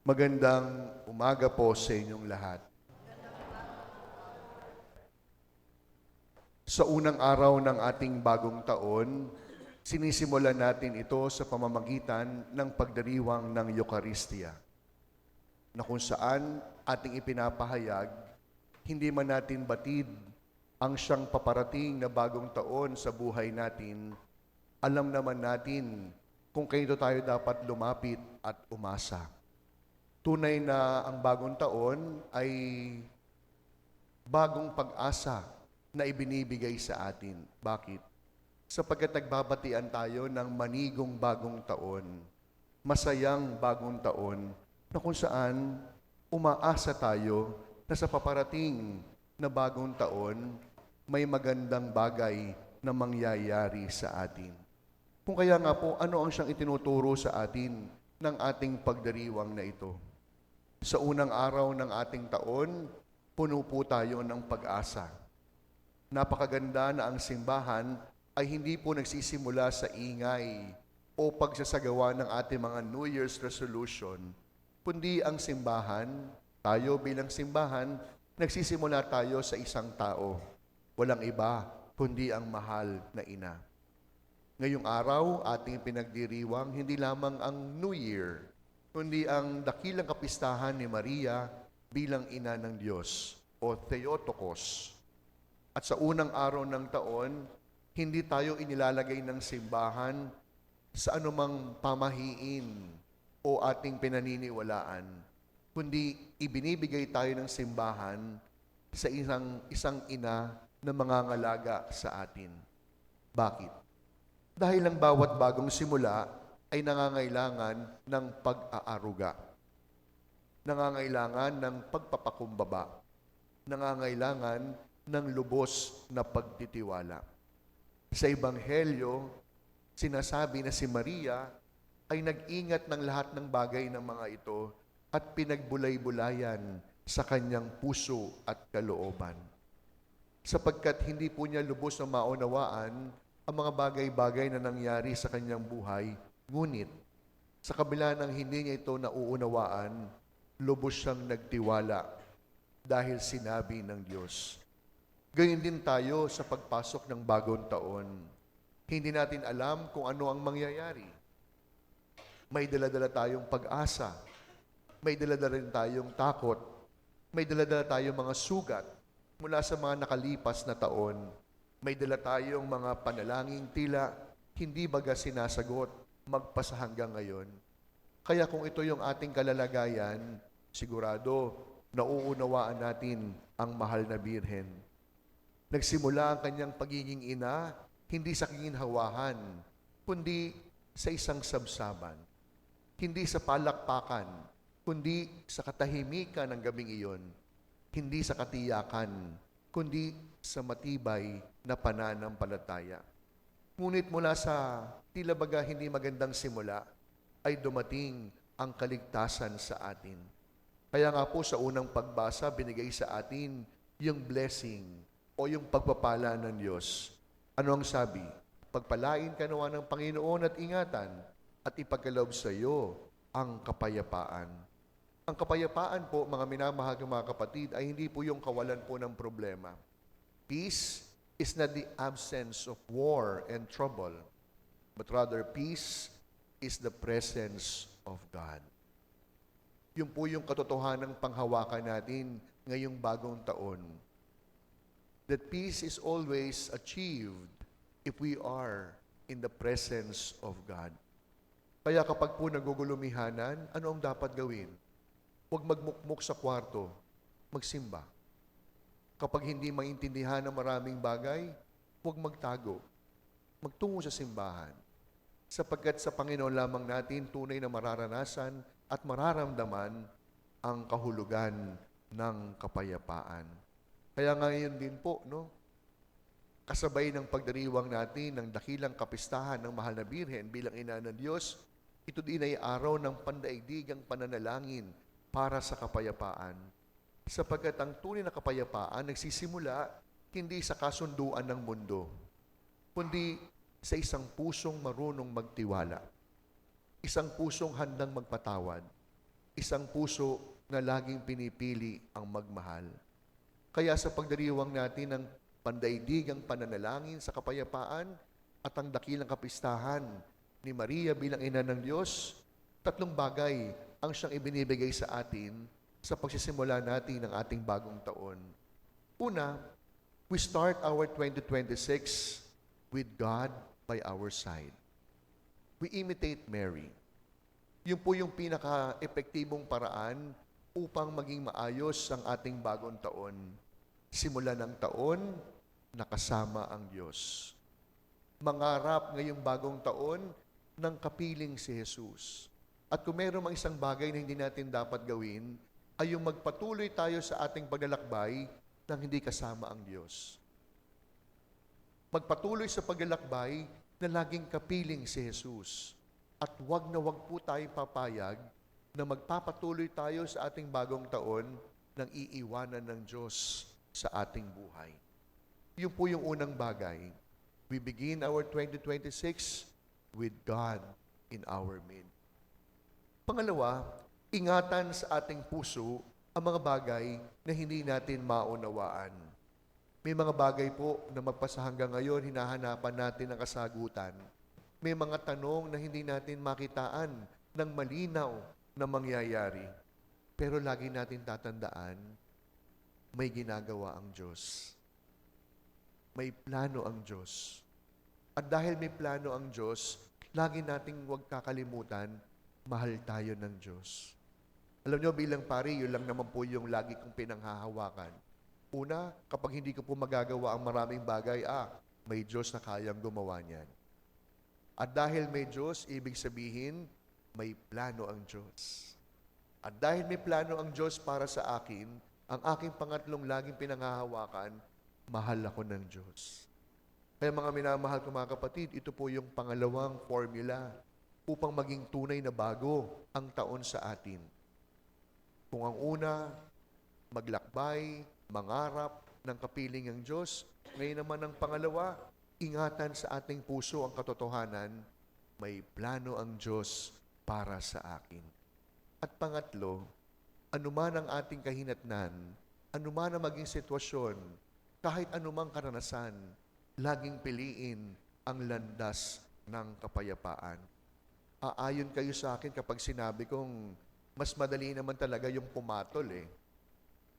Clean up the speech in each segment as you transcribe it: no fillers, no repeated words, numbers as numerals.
Magandang umaga po sa inyong lahat. Sa unang araw ng ating bagong taon, sinisimulan natin ito sa pamamagitan ng pagdiriwang ng Eucharistia, na kung saan ating ipinapahayag, hindi man natin batid ang siyang paparating na bagong taon sa buhay natin, alam naman natin kung kayo tayo dapat lumapit at umasa. Tunay na ang bagong taon ay bagong pag-asa na ibinibigay sa atin. Bakit? Sapagkat nagbabatian tayo ng manigong bagong taon, masayang bagong taon, na kung saan umaasa tayo na sa paparating na bagong taon, may magandang bagay na mangyayari sa atin. Kung kaya nga po, ano ang siyang itinuturo sa atin ng ating pagdiriwang na ito? Sa unang araw ng ating taon, puno po tayo ng pag-asa. Napakaganda na ang simbahan ay hindi po nagsisimula sa ingay o pagsasagawa ng ating mga New Year's resolution, kundi ang simbahan, tayo bilang simbahan, nagsisimula tayo sa isang tao. Walang iba, kundi ang mahal na ina. Ngayong araw, ating pinagdiriwang hindi lamang ang New Year, kundi ang dakilang kapistahan ni Maria bilang ina ng Diyos o Theotokos. At sa unang araw ng taon, hindi tayo inilalagay ng simbahan sa anumang pamahiin o ating pinaniniwalaan, kundi ibinibigay tayo ng simbahan sa isang ina na mangangalaga sa atin. Bakit? Dahil ang bawat bagong simula ay nangangailangan ng pag-aaruga, nangangailangan ng pagpapakumbaba, nangangailangan ng lubos na pagtitiwala. Sa Ebanghelyo, sinasabi na si Maria ay nag-ingat ng lahat ng bagay ng mga ito at pinagbulay-bulayan sa kanyang puso at kalooban. Sapagkat hindi po niya lubos na maunawaan ang mga bagay-bagay na nangyari sa kanyang buhay, ngunit sa kabila ng hindi niya ito nauunawaan, lubos siyang nagtiwala dahil sinabi ng Diyos. Gayon din tayo sa pagpasok ng bagong taon. Hindi natin alam kung ano ang mangyayari. May dala-dala tayong pag-asa. May dala-dala rin tayong takot. May dala-dala tayong mga sugat mula sa mga nakalipas na taon. May dala tayong mga panalangin tila hindi baga sinasagot magpasa hanggang ngayon. Kaya kung ito yung ating kalalagayan, sigurado nauunawaan natin ang mahal na Birhen. Nagsimula ang kanyang pagiging ina, hindi sa kaginhawahan, kundi sa isang sabsaban. Hindi sa palakpakan, kundi sa katahimikan ng gabing iyon. Hindi sa katiyakan, kundi sa matibay na pananampalataya. Ngunit mula sa tila baga hindi magandang simula, ay dumating ang kaligtasan sa atin. Kaya nga po sa unang pagbasa, binigay sa atin yung blessing o yung pagpapala ng Diyos. Ano ang sabi? Pagpalain ka nawa ng Panginoon at ingatan at ipagkaloob sa iyo ang kapayapaan. Ang kapayapaan po, mga minamahal mga kapatid, ay hindi po yung kawalan po ng problema. Peace is not the absence of war and trouble, but rather peace is the presence of God. Yun po yung katotohanan ng panghawakan natin ngayong bagong taon. That peace is always achieved if we are in the presence of God. Kaya kapag po nagugulumihanan, ano ang dapat gawin? Huwag magmukmuk sa kwarto, magsimba. Kapag hindi maintindihan ng maraming bagay, huwag magtago. Magtungo sa simbahan. Sapagkat sa Panginoon lamang natin tunay na mararanasan at mararamdaman ang kahulugan ng kapayapaan. Kaya ngayon din po, kasabay ng pagdiriwang natin ng dakilang kapistahan ng mahal na Birhen bilang ina ng Diyos, ito din ay araw ng pandaigdigang pananalangin para sa kapayapaan. Sapagkat ang tunay na kapayapaan nagsisimula hindi sa kasunduan ng mundo, kundi sa isang pusong marunong magtiwala, isang pusong handang magpatawad, isang puso na laging pinipili ang magmahal. Kaya sa pagdiriwang natin ng pandaigdigang pananalangin sa kapayapaan at ang dakilang kapistahan ni Maria bilang ina ng Diyos, tatlong bagay ang siyang ibinibigay sa atin sa pagsisimula natin ng ating bagong taon. Una, we start our 2026 with God by our side. We imitate Mary. Yun po yung pinaka-epektibong paraan upang maging maayos ang ating bagong taon. Simula ng taon, nakasama ang Diyos. Mangarap ngayong bagong taon ng kapiling si Jesus. At kung meron mang isang bagay na hindi natin dapat gawin, ay yung magpatuloy tayo sa ating paglalakbay nang hindi kasama ang Diyos. Magpatuloy sa paglalakbay na laging kapiling si Jesus. At wag na wag po tayong papayag na magpapatuloy tayo sa ating bagong taon nang iiwanan ng Diyos sa ating buhay. Yun po yung unang bagay. We begin our 2026 with God in our midst. Pangalawa, ingatan sa ating puso ang mga bagay na hindi natin maunawaan. May mga bagay po na magpasa hanggang ngayon, hinahanapan natin ang kasagutan. May mga tanong na hindi natin makitaan ng malinaw na mangyayari. Pero lagi natin tatandaan, may ginagawa ang Diyos. May plano ang Diyos. At dahil may plano ang Diyos, lagi nating huwag kakalimutan, mahal tayo ng Diyos. Alam nyo, bilang pari, yun lang naman po yung lagi kong pinanghahawakan. Una, kapag hindi ko po magagawa ang maraming bagay, may Diyos na kayang gumawa niyan. At dahil may Diyos, ibig sabihin, may plano ang Diyos. At dahil may plano ang Diyos para sa akin, ang aking pangatlong laging pinanghahawakan, mahal ako ng Diyos. Kaya mga minamahal ko mga kapatid, ito po yung pangalawang formula upang maging tunay na bago ang taon sa atin. Kung ang una, maglakbay, mangarap ng kapiling ang Diyos, ngayon naman ang pangalawa, ingatan sa ating puso ang katotohanan, may plano ang Diyos para sa akin. At pangatlo, anuman ang ating kahinatnan, anuman ang maging sitwasyon, kahit anumang karanasan, laging piliin ang landas ng kapayapaan. Aayon kayo sa akin kapag sinabi kong mas madali naman talaga yung pumatol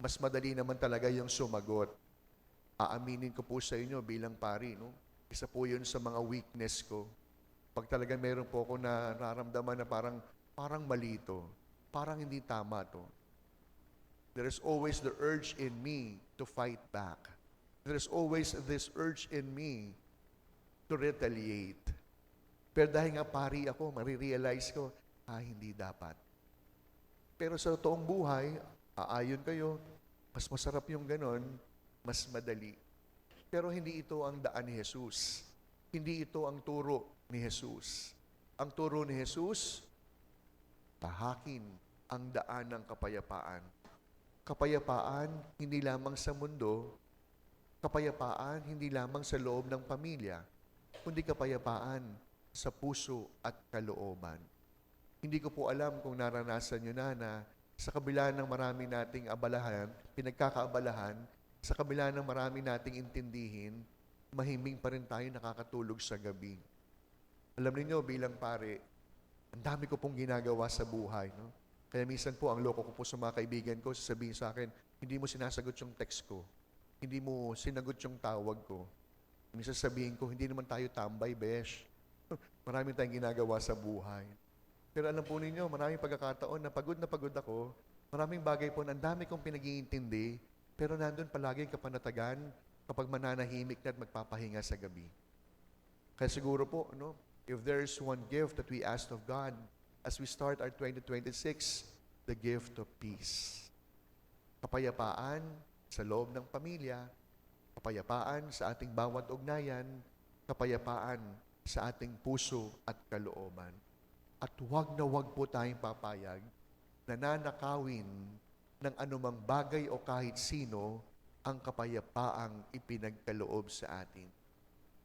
Mas madali naman talaga yung sumagot. Aaminin ko po sa inyo bilang pari, no? Isa po yun sa mga weakness ko. Pag talaga meron po ako na nararamdaman na parang mali to, parang hindi tama to. There is always the urge in me to fight back. There is always this urge in me to retaliate. Pero dahil nga pari ako, marirealize ko, hindi dapat. Pero sa totoong buhay, aayon kayo, mas masarap yung ganon, mas madali. Pero hindi ito ang daan ni Jesus. Hindi ito ang turo ni Jesus. Ang turo ni Jesus, tahakin ang daan ng kapayapaan. Kapayapaan hindi lamang sa mundo, kapayapaan hindi lamang sa loob ng pamilya, kundi kapayapaan sa puso at kalooban. Hindi ko po alam kung naranasan nyo na sa kabila ng marami nating abalahan, pinagkakaabalahan, sa kabila ng marami nating intindihin, mahiming pa rin tayo nakakatulog sa gabi. Alam niyo bilang pare, ang dami ko pong ginagawa sa buhay. No? Kaya minsan po, ang loko ko po sa mga kaibigan ko, sasabihin sa akin, hindi mo sinasagot yung text ko. Hindi mo sinagot yung tawag ko. Minsan sabihin ko, hindi naman tayo tambay, besh. Marami tayong ginagawa sa buhay. Pero alam po ninyo, maraming pagkakataon na pagod ako, maraming bagay po na ang dami kong pinag-iintindi, pero nandun palagi ang kapanatagan kapag mananahimik na at magpapahinga sa gabi. Kaya siguro po, if there's one gift that we ask of God as we start our 2026, the gift of peace. Kapayapaan sa loob ng pamilya, kapayapaan sa ating bawat ugnayan, kapayapaan sa ating puso at kalooban. At huwag na huwag po tayong papayag na nanakawin ng anumang bagay o kahit sino ang kapayapaang ipinagkaloob sa atin.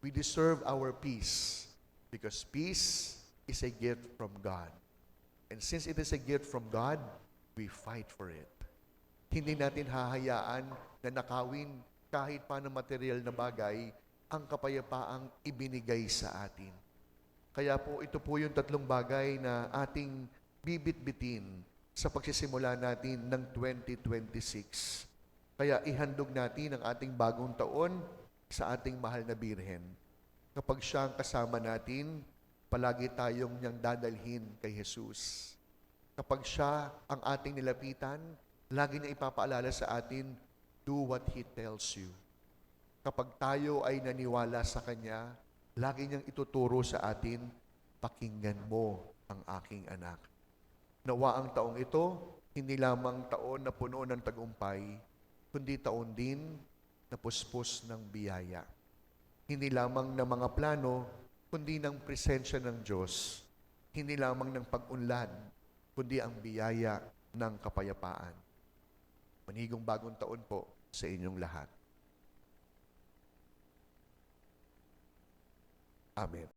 We deserve our peace because peace is a gift from God. And since it is a gift from God, we fight for it. Hindi natin hahayaan na nakawin kahit paano material na bagay ang kapayapaang ibinigay sa atin. Kaya po, ito po yung tatlong bagay na ating bibit-bitin sa pagsisimula natin ng 2026. Kaya ihandog natin ang ating bagong taon sa ating mahal na Birhen. Kapag siya ang kasama natin, palagi tayong niyang dadalhin kay Jesus. Kapag siya ang ating nilapitan, lagi niya ipapaalala sa atin, do what He tells you. Kapag tayo ay naniwala sa Kanya, lagi niyang ituturo sa atin, pakinggan mo ang aking anak. Nawa ang taong ito, hindi lamang taon na puno ng tagumpay, kundi taon din na puspos ng biyaya. Hindi lamang ng mga plano, kundi ng presensya ng Diyos. Hindi lamang ng pag-unlad, kundi ang biyaya ng kapayapaan. Manigong bagong taon po sa inyong lahat. Amen.